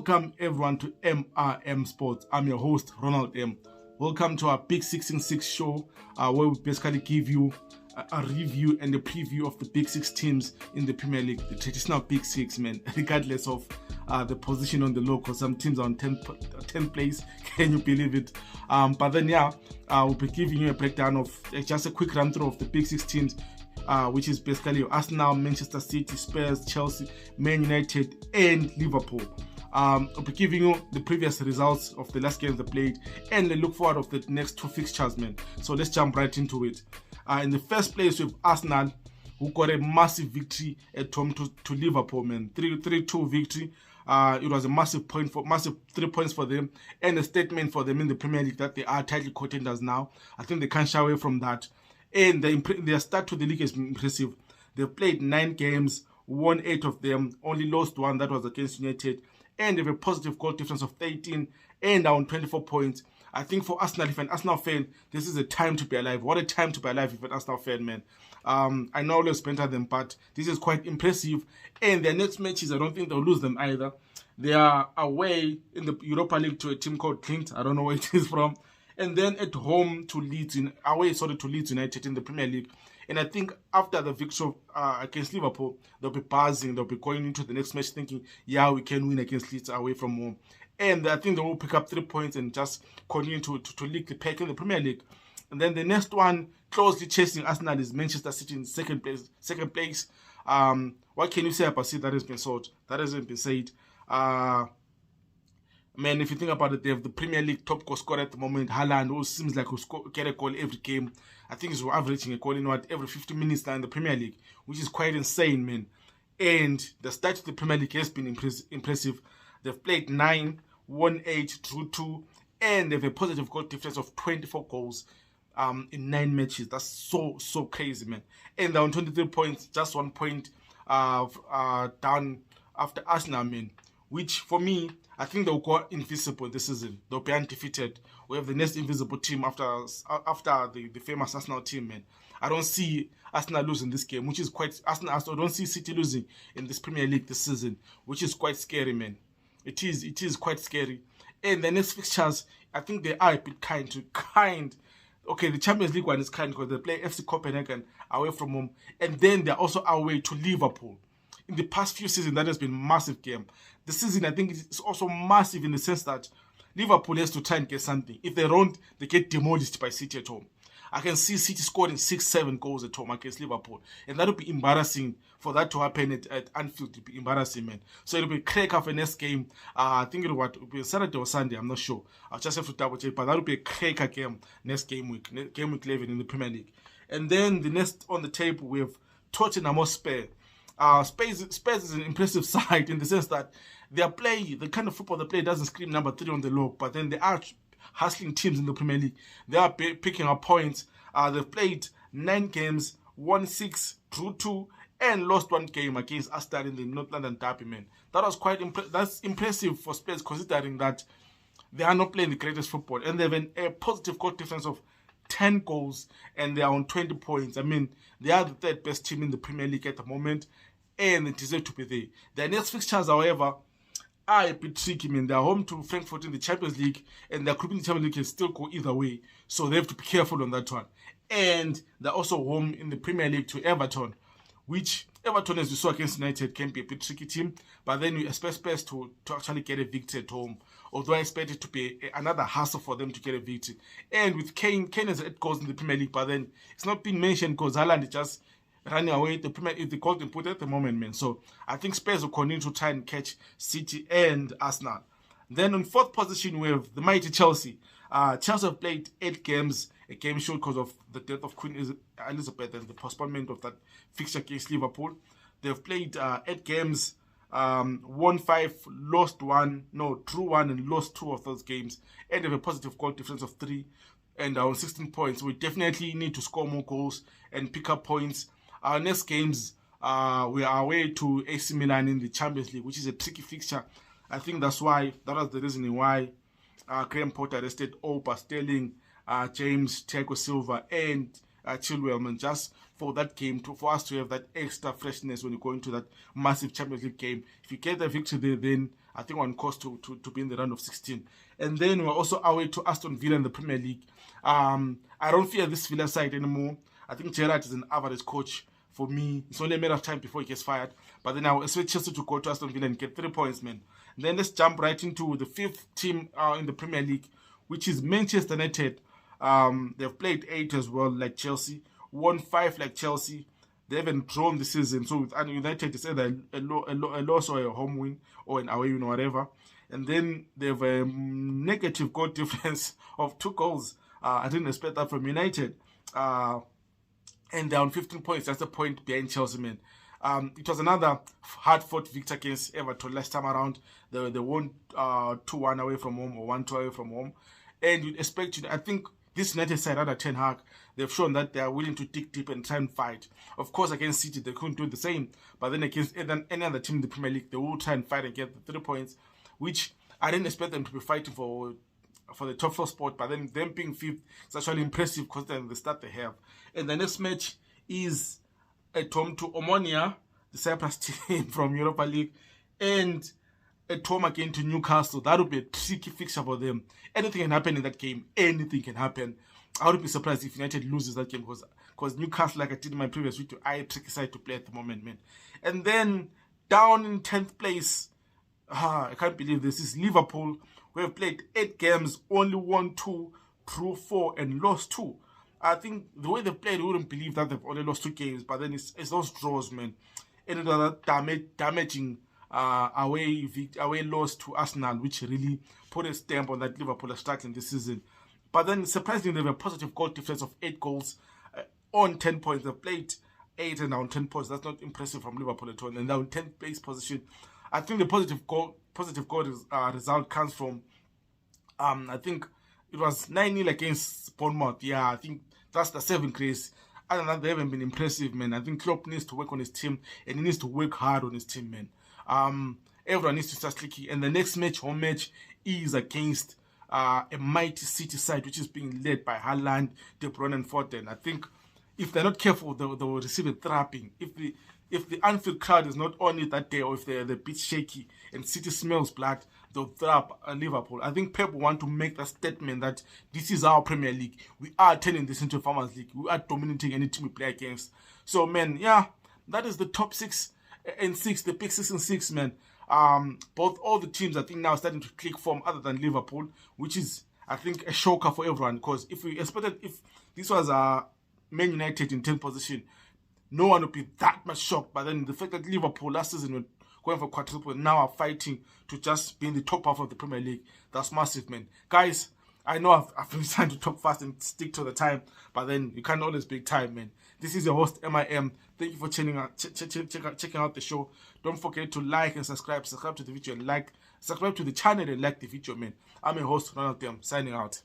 Welcome everyone to MRM Sports. I'm your host, Ronald M. Welcome to our Big 6 in 6 show, where we basically give you a review and a preview of the Big 6 teams in the Premier League, the traditional Big 6, man, regardless of the position on the low, because some teams are on 10th place, can you believe it? But then, we'll be giving you a breakdown of just a quick run through of the Big 6 teams, which is basically Arsenal, Manchester City, Spurs, Chelsea, Man United, and Liverpool. I'll be giving you the previous results of the last games they played and the look forward of the next two fixtures, man. So let's jump right into it. In the first place with Arsenal, who got a massive victory at home to Liverpool, man. 3-2 victory. It was a massive 3 points for them and a statement for them in the Premier League that they are title contenders now. I think they can't shy away from that. And their start to the league has been impressive. They've played 9 games, won 8 of them, only lost 1, that was against United. And they have a positive goal difference of 13 and down 24 points. I think for Arsenal, if an Arsenal fan, this is a time to be alive. What a time to be alive if an Arsenal fan, man. I know always better them, but this is quite impressive. And their next matches, I don't think they'll lose them either. They are away in the Europa League to a team called Clint. I don't know where it is from. And then at home to Leeds United in the Premier League. And I think after the victory against Liverpool, they'll be buzzing. They'll be going into the next match thinking, yeah, we can win against Leeds away from home. And I think they will pick up 3 points and just continue to lead the pack in the Premier League. And then the next one, closely chasing Arsenal, is Manchester City in second place. What can you say about City that has been sold? That hasn't been said. Man, if you think about it, they have the Premier League top goal scorer at the moment, Haaland, who seems like he'll get a goal every game. I think he's averaging a goal every 50 minutes now in the Premier League, which is quite insane, man. And the start of the Premier League has been impressive. They've played 9, won 8, drew 2, and they have a positive goal difference of 24 goals in 9 matches. That's so crazy, man. And they're on 23 points, just 1 point down after Arsenal, man. Which, for me, I think they'll go invisible this season. They'll be undefeated. We have the next invisible team after the famous Arsenal team, man. I don't see Arsenal losing this game, which is quite... I don't see City losing in this Premier League this season, which is quite scary, man. It is quite scary. And the next fixtures, I think they are a bit kind. Okay, the Champions League one is kind because they play FC Copenhagen away from home. And then they're also away to Liverpool. In the past few seasons, that has been a massive game. The season, I think, is also massive in the sense that Liverpool has to try and get something. If they don't, they get demolished by City at home. I can see City scoring 6-7 goals at home against Liverpool. And that would be embarrassing for that to happen at Anfield. It would be embarrassing, man. So it will be a crack of a next game. I think it will be Saturday or Sunday. I'm not sure. I'll just have to double check. But that will be a cracker game next game week. Game week 11 in the Premier League. And then the next on the table, we have Tottenham Hotspur. Spurs is an impressive side in the sense that the kind of football they play doesn't scream number 3 on the log, but then they are hustling teams in the Premier League. They are picking up points. They've played 9 games, won 6, drew 2, and lost 1 game against Aston in the North London Derby, man. That was that's impressive for Spurs, considering that they are not playing the greatest football, and they have a positive goal difference of 10 goals, and they are on 20 points. I mean, they are the 3rd best team in the Premier League at the moment, and they deserve to be there. Their next fixtures, however, are a bit tricky, man. They're home to Frankfurt in the Champions League, and their group in the Champions League can still go either way, so they have to be careful on that one. And they're also home in the Premier League to Everton, which Everton, as you saw against United, can be a bit tricky team, but then you expect Spurs to actually get a victory at home. Although I expect it to be another hassle for them to get a victory. And with Kane has 8 goals in the Premier League, but then it's not been mentioned because Haaland is just running away the golden boot at the moment, man. So I think Spurs will continue to try and catch City and Arsenal. Then on 4th position, we have the mighty Chelsea. Chelsea have played 8 games, a game short because of the death of Queen Elizabeth and the postponement of that fixture against Liverpool. They've played 8 games, won 5, lost 1, drew 1 and lost 2 of those games. And they have a positive goal difference of 3 and on 16 points. We definitely need to score more goals and pick up points. Our next games, we are away to AC Milan in the Champions League, which is a tricky fixture. I think that was the reason why Graham Potter arrested Oba, Sterling, James, Thiago Silva, and Chilwell, man, just for that game, for us to have that extra freshness when you go into that massive Champions League game. If you get the victory there, then I think on course to be in the round of 16. And then we're also away to Aston Villa in the Premier League. I don't fear this Villa side anymore. I think Gerrard is an average coach. For me, it's only a matter of time before he gets fired. But then I will expect Chelsea to go to Aston Villa and get 3 points, man. And then let's jump right into the 5th team in the Premier League, which is Manchester United. They've played 8 as well, like Chelsea. Won 5 like Chelsea. They haven't drawn the season. So with United, it's either a loss or a home win or an away win or whatever. And then they have a negative goal difference of 2 goals. I didn't expect that from United. And they're on 15 points. That's a point behind Chelsea, man. It was another hard-fought victory against Everton last time around. They won 2-1 away from home or 1-2 away from home. And you'd expect, I think this United side under Ten Hag, they've shown that they are willing to dig deep and try and fight. Of course, against City, they couldn't do the same. But then against any other team in the Premier League, they will try and fight and get the 3 points, which I didn't expect them to be fighting for the top 4 spot. But then them being 5th, it's actually impressive considering the start they have. And the next match is at home to Omonia, the Cyprus team from Europa League, and at home again to Newcastle. That would be a tricky fixture for them. Anything can happen in that game. Anything can happen. I would be surprised if United loses that game because Newcastle, like I did in my previous video, are a tricky side to play at the moment, man. And then down in 10th place, I can't believe this, is Liverpool. We have played 8 games, only won 2, drew 4, and lost 2. I think the way they played, you wouldn't believe that they've only lost 2 games, but then it's those draws, man. And it was that damaging away loss to Arsenal, which really put a stamp on that Liverpool are struggling this season. But then, surprisingly, they have a positive goal difference of 8 goals on 10 points. They've played 8 and now on 10 points. That's not impressive from Liverpool at all. And now in 10th place position, I think the positive goal result comes from, I think it was 9-0 against Bournemouth. Yeah, I think that's the 7th place. Other than that, they haven't been impressive, man. I think Klopp needs to work on his team, and he needs to work hard on his team, man. Everyone needs to start slicky. And the next match, home match, is against a mighty City side, which is being led by Haaland, De Bruyne, and Foden. I think if they're not careful, they will receive a trapping. If the Anfield crowd is not on it that day, or if they're a bit shaky and City smells blood, they'll trap Liverpool. I think Pep want to make that statement that this is our Premier League. We are turning this into a Farmers League. We are dominating any team we play against. So, man, yeah, that is the top 6 and 6, the big 6 and 6, man. All the teams, I think, now starting to click form other than Liverpool, which is, I think, a shocker for everyone. Because if this was Man United in 10th position, no one would be that much shocked. But then the fact that Liverpool last season were going for quadruple and now are fighting to just be in the top half of the Premier League, that's massive, man. Guys, I know I've been trying to talk fast and stick to the time, but then you can't always break time, man. This is your host, MIM. Thank you for checking out the show. Don't forget to like and subscribe. Subscribe to the video and subscribe to the channel and like the video, man. I'm your host, Ronald Dem, signing out.